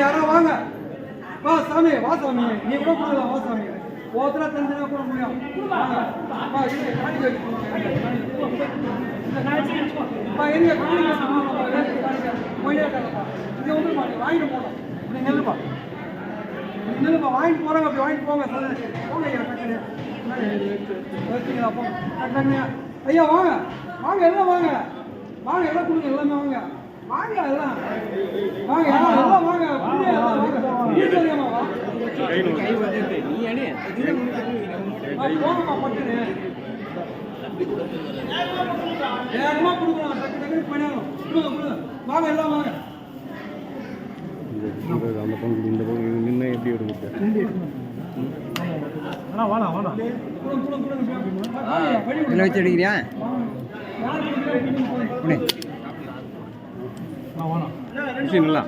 யாரோ வாங்க. வா சாமி, வா சாமி, நீ கூட கொடுக்கலாம். வா சாமி, ஒருத்தர தந்துனா கூட முடியும். எங்க இங்க வந்து வாங்கிட்டு போகணும். நீ நெல்லுப்பா, நீ நெல்லுப்பா, வாங்கிட்டு போறாங்க. அப்படி வாங்கிட்டு போங்க. போங்க ஐயா, வச்சுங்களா? போங்க ஐயா, வாங்க வாங்க, எல்லாம் வாங்க வாங்க, எல்லாம் கொடுங்க, எல்லாமே வாங்க வாங்க, எல்லாம் வாங்க, எல்லாம் வாங்க, போங்கம்மா, பட்டுன்னு வேகமாக கொடுக்கணும். டக்கு டக்குன்னு பண்ணிடணும். கொடுங்க, வாங்க, எல்லாம் வாங்க. அந்த பங்கு இந்த பங்கு நின்று எப்படி வருது? இதில் வச்சு எடுக்கிறியா? நல்லா